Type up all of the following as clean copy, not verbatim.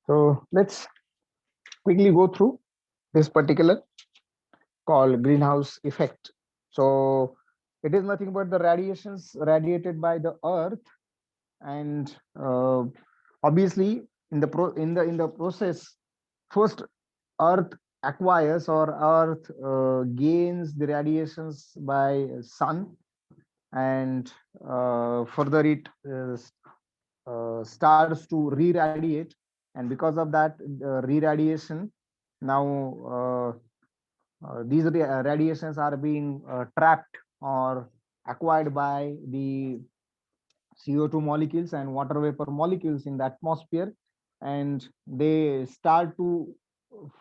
So let's quickly go through this particular called greenhouse effect. So it is nothing but the radiations radiated by the earth, and obviously in the process, first earth acquires or earth gains the radiations by sun, and further it starts to re-radiate, and because of that re-radiation, now these radiations are being trapped or acquired by the CO2 molecules and water vapor molecules in the atmosphere, and they start to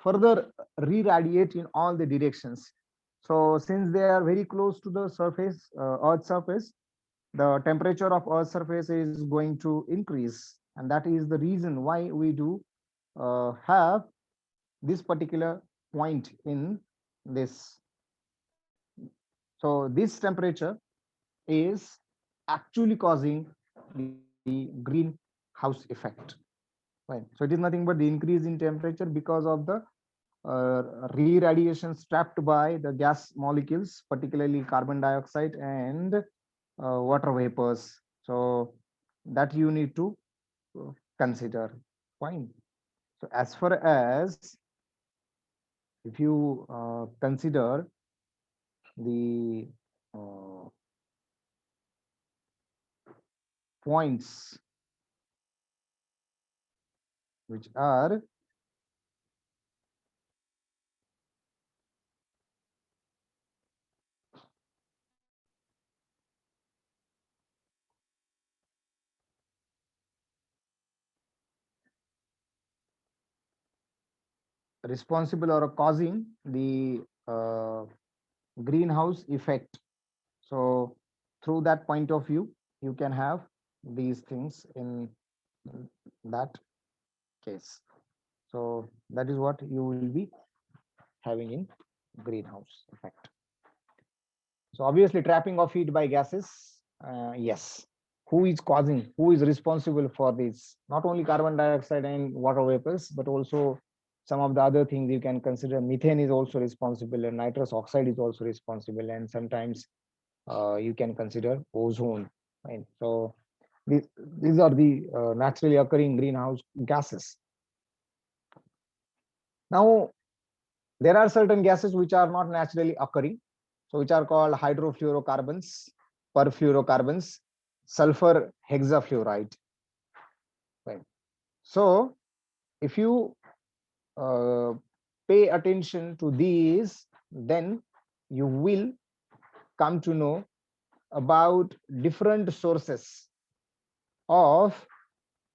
further re-radiate in all the directions. So since they are very close to the surface, earth surface, the temperature of earth surface is going to increase, and that is the reason why we do have this particular point in this. So this temperature is actually causing the greenhouse effect. Right. So it is nothing but the increase in temperature because of the re-radiation trapped by the gas molecules, particularly carbon dioxide and water vapors. So that you need to consider. Fine. So as far as if you consider the uh, points which are responsible or causing the greenhouse effect. So through that point of view, you can have these things in that case. So that is what you will be having in greenhouse effect. So obviously trapping of heat by gases, yes. Who is causing, who is responsible for this? Not only carbon dioxide and water vapors, but also some of the other things you can consider. Methane is also responsible, and nitrous oxide is also responsible, and sometimes you can consider ozone. Right? So these are the naturally occurring greenhouse gases. Now, there are certain gases which are not naturally occurring, so which are called hydrofluorocarbons, perfluorocarbons, sulfur hexafluoride. Right. So if you uh, pay attention to these, then you will come to know about different sources of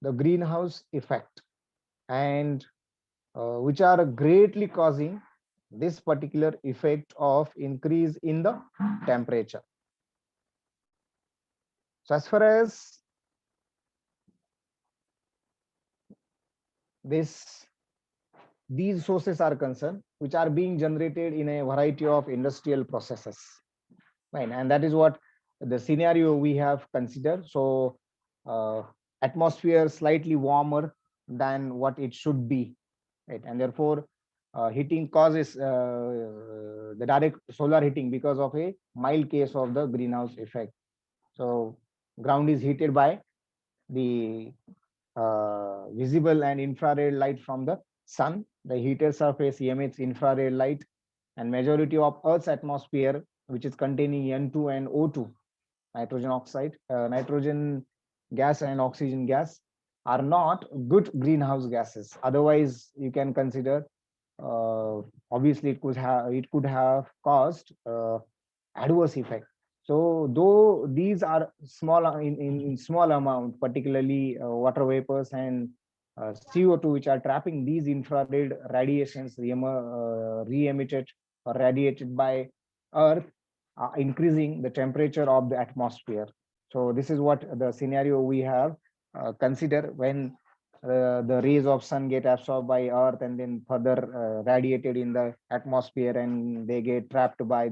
the greenhouse effect, and which are greatly causing this particular effect of increase in the temperature. So as far as this these sources are concerned, which are being generated in a variety of industrial processes, right? And that is what the scenario we have considered. So atmosphere slightly warmer than what it should be, right? And therefore heating causes the direct solar heating because of a mild case of the greenhouse effect. So ground is heated by the visible and infrared light from the sun. The heated surface emits infrared light, and majority of Earth's atmosphere, which is containing N2 and O2, nitrogen oxide, nitrogen gas and oxygen gas, are not good greenhouse gases. Otherwise, you can consider obviously it could have caused adverse effect. So though these are small in small amount, particularly water vapors and CO2, which are trapping these infrared radiations re-emitted or radiated by Earth, increasing the temperature of the atmosphere. So this is what the scenario we have consider when the rays of sun get absorbed by Earth and then further radiated in the atmosphere, and they get trapped by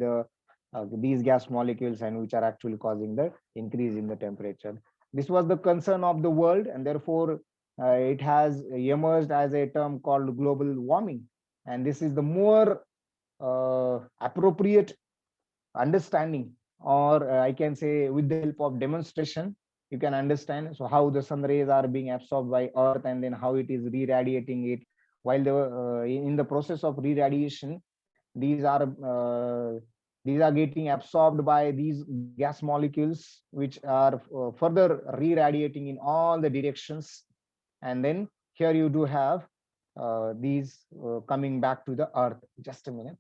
these gas molecules, and which are actually causing the increase in the temperature. This was the concern of the world, and therefore it has emerged as a term called global warming, and this is the more appropriate understanding, or I can say with the help of demonstration, you can understand so how the sun rays are being absorbed by earth and then how it is re-radiating it. While the in the process of re-radiation, these are getting absorbed by these gas molecules, which are further re-radiating in all the directions, and then here you do have these coming back to the earth. Just a minute.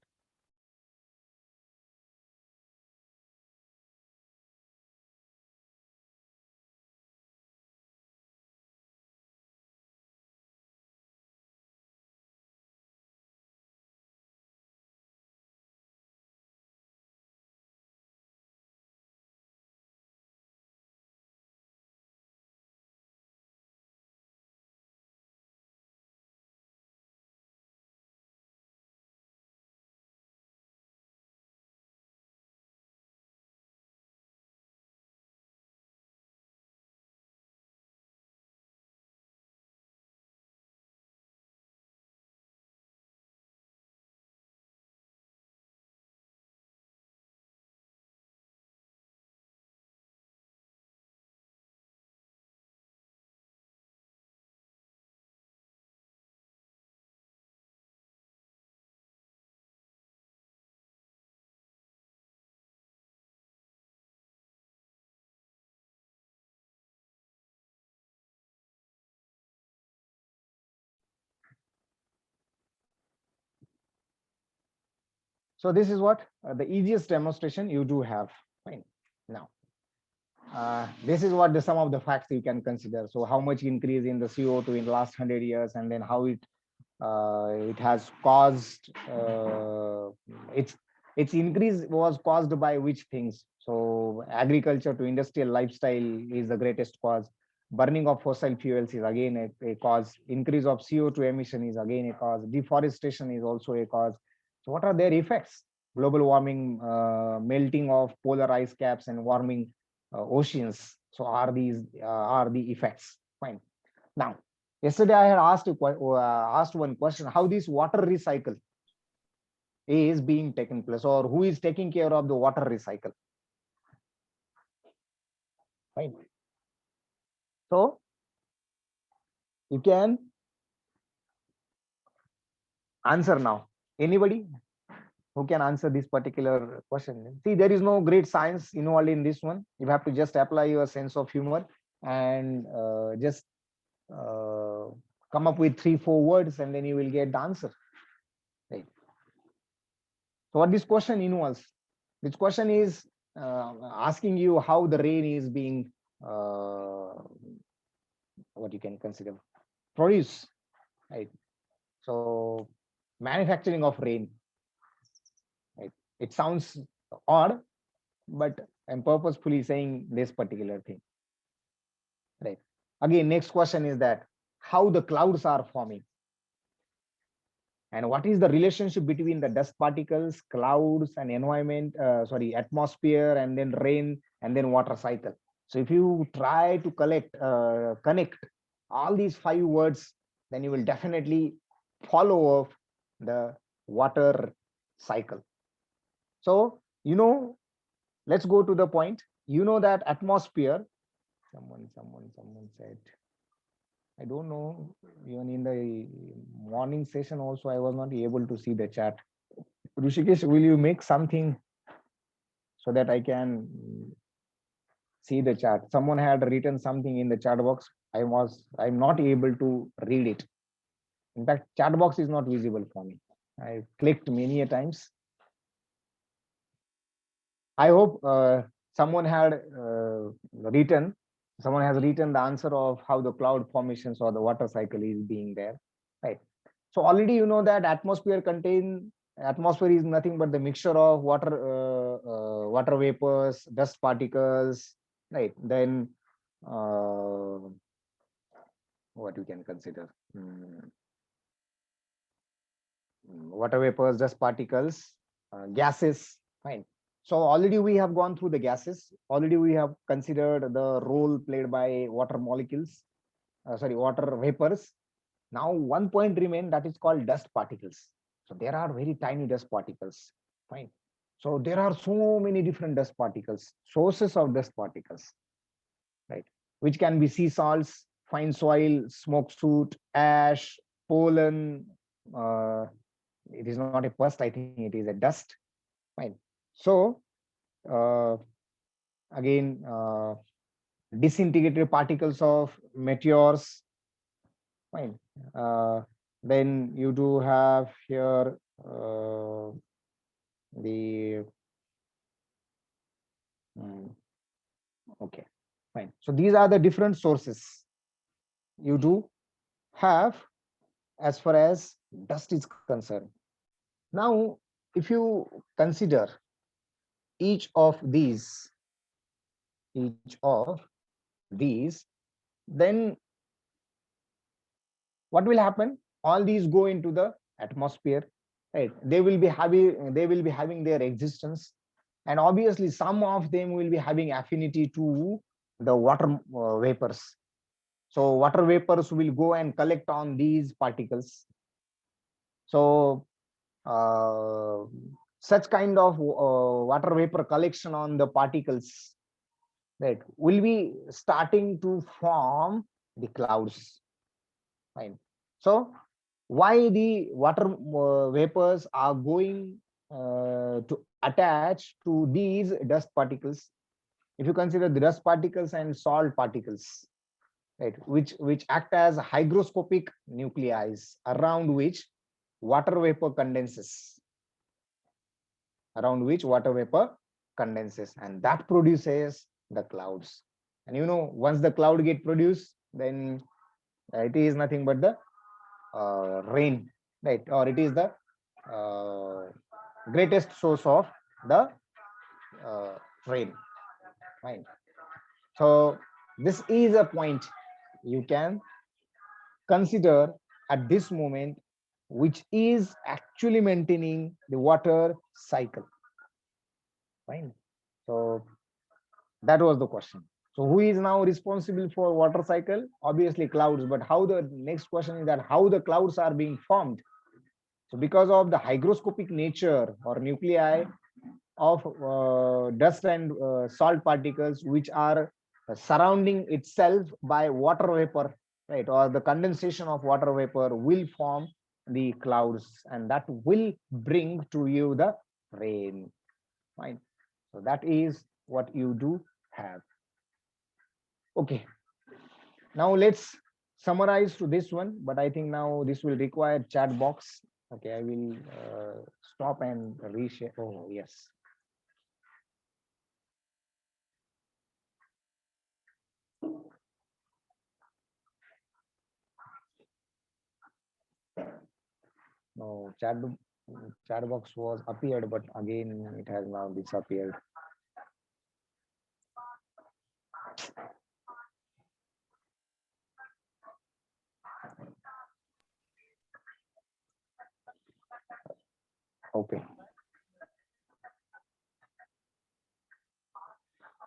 So this is what the easiest demonstration you do have. Fine. Now, this is what the some of the facts you can consider. So how much increase in the CO2 in the last 100 years, and then how it has caused its increase was caused by which things. So agriculture to industrial lifestyle is the greatest cause. Burning of fossil fuels is again a cause. Increase of CO2 emission is again a cause. Deforestation is also a cause. So what are their effects? Global warming, melting of polar ice caps, and warming oceans. So are the effects. Fine. Now, yesterday I had asked one question: how this water recycle is being taken place, or who is taking care of the water recycle? Fine. So you can answer now. Anybody who can answer this particular question? See, there is no great science involved in this one. You have to just apply your sense of humor and just uh, come up with 3-4 words, and then you will get the answer. Right. So what this question involves? This question is asking you how the rain is being what you can consider produced, right? So manufacturing of rain, right? It sounds odd, but I'm purposefully saying this particular thing, right? Again, next question is that how the clouds are forming, and what is the relationship between the dust particles, clouds, and environment, atmosphere, and then rain, and then water cycle. So if you try to connect all these 5 words, then you will definitely follow of the water cycle. So, let's go to the point. You know that atmosphere, someone said, I don't know, even in the morning session also, I was not able to see the chat. Rishikesh, will you make something so that I can see the chat? Someone had written something in the chat box. I'm not able to read it. In fact, chat box is not visible for me. I clicked many a times. I hope someone has written the answer of how the cloud formations or the water cycle is being there, right? So already you know that atmosphere is nothing but the mixture of water vapors, dust particles, right? Then what you can consider, water vapors, dust particles, gases, fine. So already we have gone through the gases. Already we have considered the role played by water molecules. water vapors. Now one point remain, that is called dust particles. So there are very tiny dust particles. Fine. So there are so many different dust particles, sources of dust particles, right? Which can be sea salts, fine soil, smoke soot, ash, pollen. Uh, it is not a pust, I think it is a dust. Fine. So uh, again, disintegrated particles of meteors. Fine. Then you do have here the okay, fine. So these are the different sources you do have as far as dust is concerned. Now, if you consider each of these, each of these, then what will happen? All these go into the atmosphere, right? They will be having their existence, and obviously some of them will be having affinity to the water vapors. So water vapors will go and collect on these particles. So uh, such kind of water vapor collection on the particles, right, will be starting to form the clouds. Fine. So why the water vapors are going to attach to these dust particles? If you consider the dust particles and salt particles, right, which act as hygroscopic nuclei around which water vapor condenses, and that produces the clouds. And once the cloud get produced, then it is nothing but the rain, right? Or it is the uh, greatest source of the uh, rain, right? So this is a point you can consider at this moment, which is actually maintaining the water cycle, fine. So that was the question. So who is now responsible for water cycle? Obviously clouds. But how the next question is that how the clouds are being formed? So because of the hygroscopic nature or nuclei of dust and salt particles, which are surrounding itself by water vapor, right, or the condensation of water vapor will form the clouds, and that will bring to you the rain. Fine. So that is what you do have. Okay. Now let's summarize to this one, but I think now this will require chat box. Okay, I will stop and reshare. Oh, yes. No, chat box was appeared, but again it has now disappeared. Okay.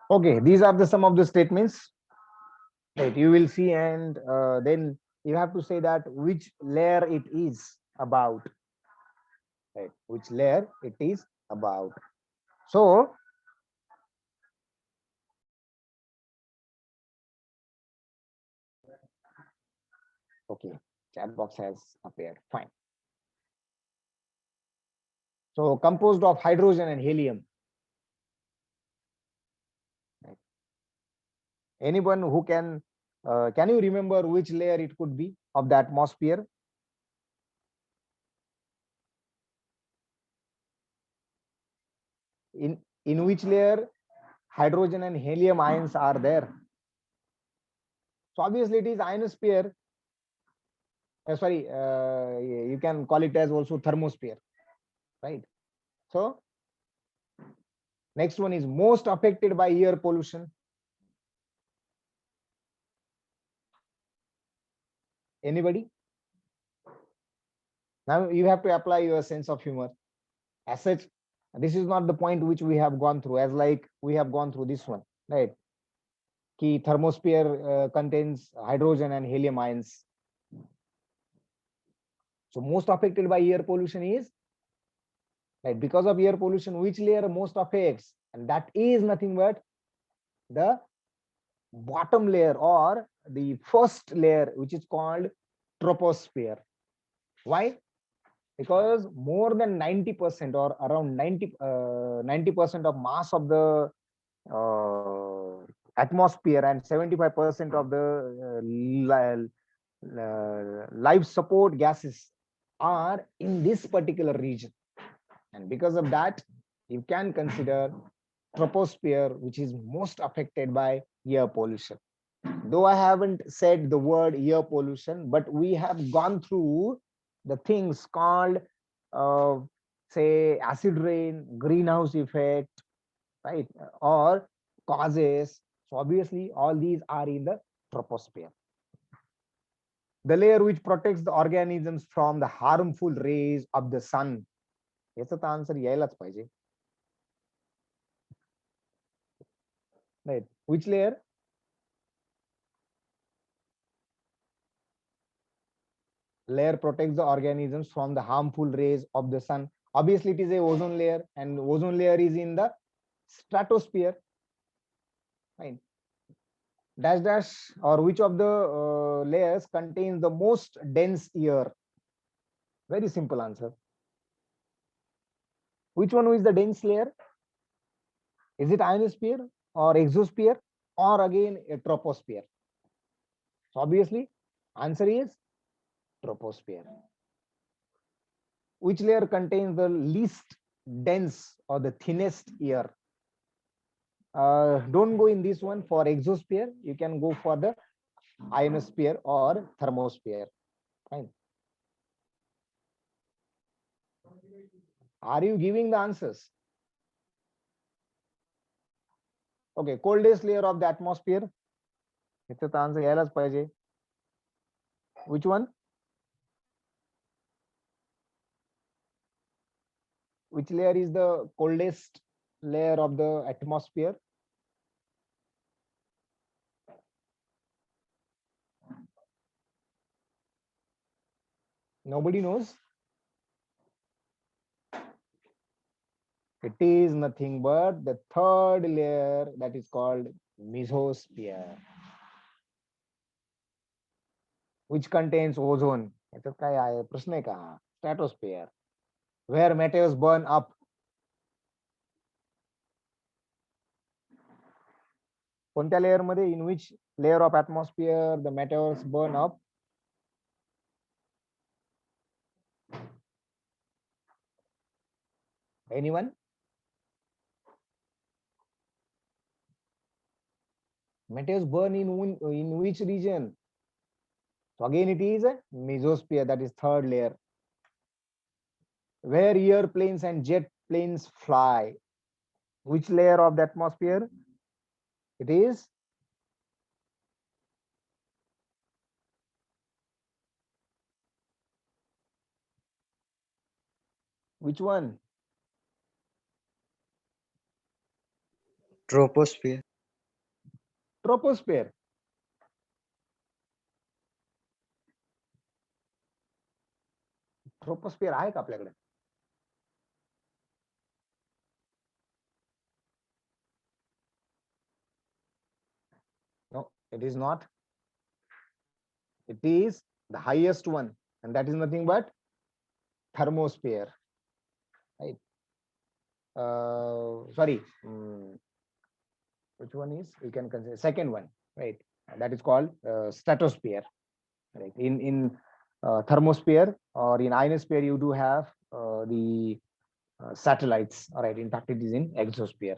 Okay, these are the some of the statements, right? You will see, and then you have to say that which layer it is about, right? Which layer it is about. So okay, chat box has appeared. Fine. So composed of hydrogen and helium. Right. Anyone who can you remember which layer it could be of the atmosphere? In which layer hydrogen and helium ions are there? So obviously it is ionosphere. Sorry, you can call it as also thermosphere, right? So next one is most affected by air pollution. Anybody? Now you have to apply your sense of humor. As such, this is not the point which we have gone through, as like we have gone through this one, right? कि thermosphere contains hydrogen and helium ions. So most affected by air pollution is, right, because of air pollution, which layer most affects? And that is nothing but the bottom layer, or the first layer, which is called troposphere. Why? Because more than 90% or around 90% of mass of the atmosphere and 75% of the life support gases are in this particular region. And because of that, you can consider troposphere, which is most affected by air pollution. Though I haven't said the word air pollution, but we have gone through the things called, say, acid rain, greenhouse effect, right, or causes. So obviously, all these are in the troposphere. The layer which protects the organisms from the harmful rays of the sun. याचा तर answer यायलाच पाहिजे. Right. Which layer? Layer protects the organisms from the harmful rays of the sun. Obviously, it is a ozone layer, and ozone layer is in the stratosphere. Right. Dash dash, or which of the layers contains the most dense air? Very simple answer. Which one is the dense layer? Is it ionosphere or exosphere, or again a troposphere? So obviously, answer is troposphere. Which layer contains the least dense or the thinnest air? Don't go in this one for exosphere. You can go for the ionosphere or thermosphere. Fine. Are you giving the answers? Okay, coldest layer of the atmosphere. It's the answer यायलाच पाहिजे. Which one? Which layer is the coldest layer of the atmosphere? Nobody knows. It is nothing but the third layer, that is called mesosphere, which contains ozone. याच्यात काय आहे? प्रश्न आहे का? Stratosphere, where meteors burn up. कोणत्या layer मध्ये? In which layer of atmosphere the meteors burn up? Anyone? Meteors burn in which region? So again, it is a mesosphere, that is third layer, where airplanes and jet planes fly. Which layer of the atmosphere? It is which one? Troposphere. Troposphere. Troposphere आहे का आपल्याकडे? No, it is not. It is the highest one, and that is nothing but thermosphere. Right. Sorry. Which one is? You can consider second one, right? That is called stratosphere. Right. In thermosphere or in ionosphere, you do have the satellites. All right. In fact, it is in exosphere.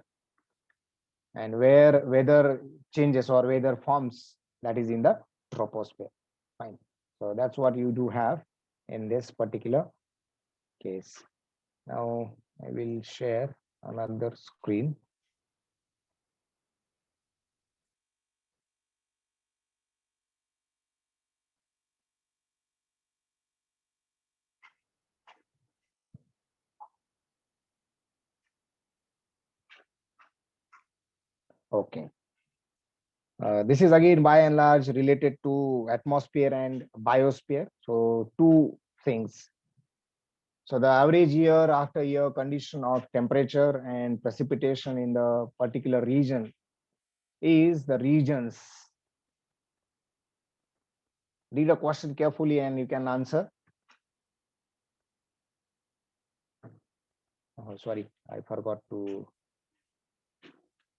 And where weather changes or weather forms, that is in the troposphere. Fine. So that's what you do have in this particular case. Now I will share another screen. Okay. This is again by and large related to atmosphere and biosphere. So two things. So the average year after year condition of temperature and precipitation in the particular region is the regions. Read the question carefully and you can answer. Oh, sorry, I forgot to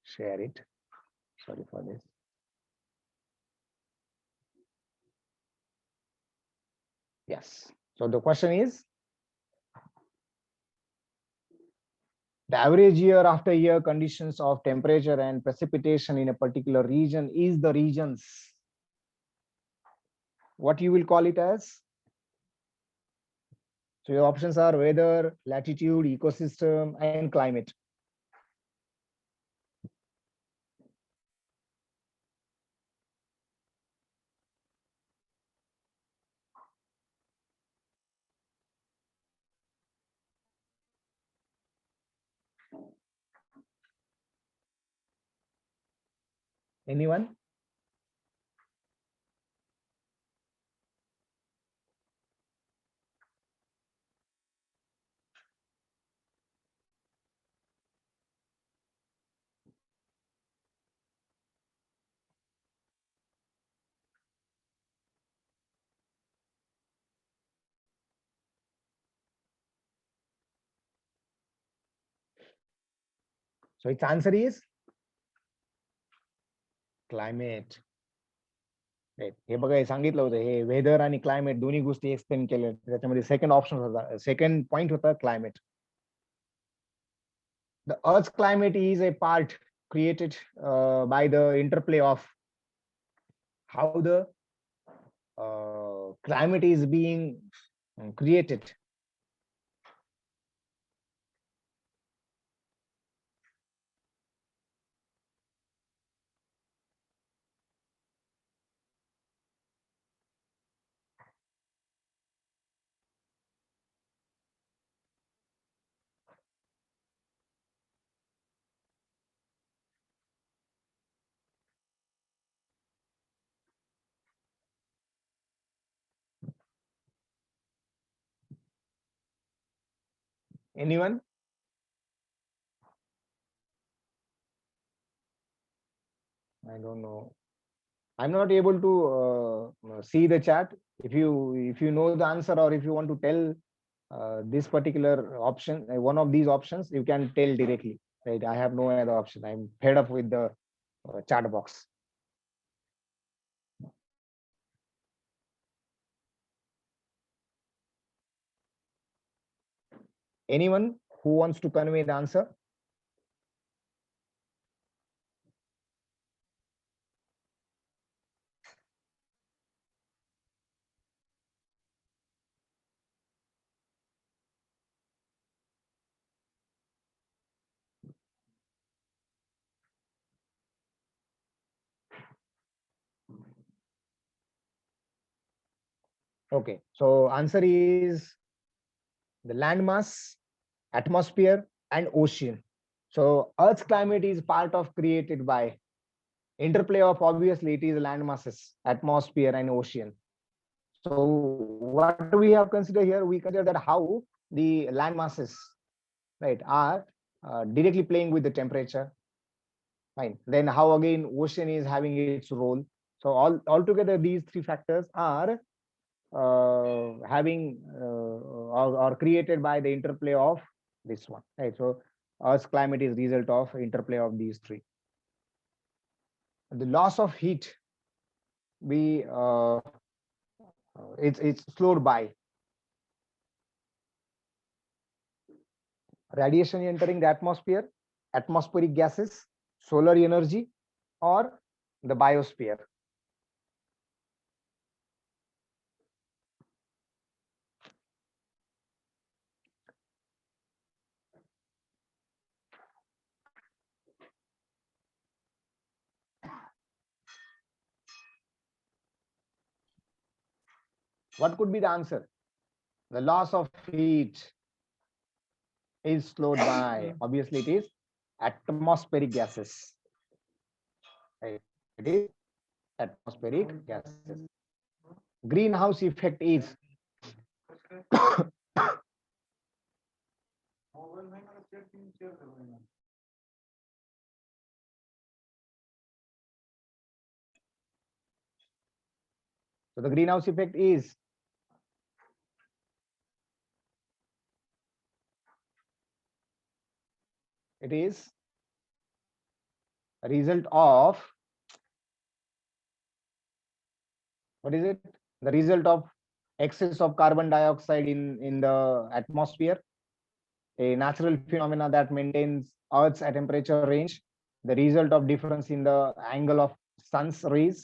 share it. Sorry for this. Yes. So the question is, the average year after year conditions of temperature and precipitation in a particular region is the regions. What you will call it as? So your options are weather, latitude, ecosystem, and climate. Anyone? So its answer is climate. Right. हे बघा हे सांगितलं होतं हे weather आणि climate दोन्ही गोष्टी explain केल्या त्याच्यामध्ये second option होता second point होता climate. The Earth's climate is a part created by the interplay of how the climate is being created. Anyone? I don't know. I'm not able to see the chat. If you know the answer or if you want to tell this particular option, one of these options, you can tell directly. Right? I have no other option. I'm fed up with the chat box. Anyone who wants to convey the answer? Okay, so answer is the landmass, atmosphere, and ocean. So Earth's climate is part of created by interplay of obviously it is land masses, atmosphere, and ocean. So what we have considered here, we consider that how the land masses, right, are directly playing with the temperature. Fine. Then how again ocean is having its role. So altogether these three factors are having or created by the interplay of this one, right? So Earth's climate is result of interplay of these three. The loss of heat, we it's slowed by radiation entering the atmosphere, atmospheric gases, solar energy, or the biosphere. What could be the answer? The loss of heat is slowed by, obviously it is atmospheric gases. Right. It is atmospheric gases. Greenhouse effect is so the greenhouse effect is it is a result of what is it? The result of excess of carbon dioxide in the atmosphere, a natural phenomena that maintains Earth's temperature range, the result of difference in the angle of sun's rays,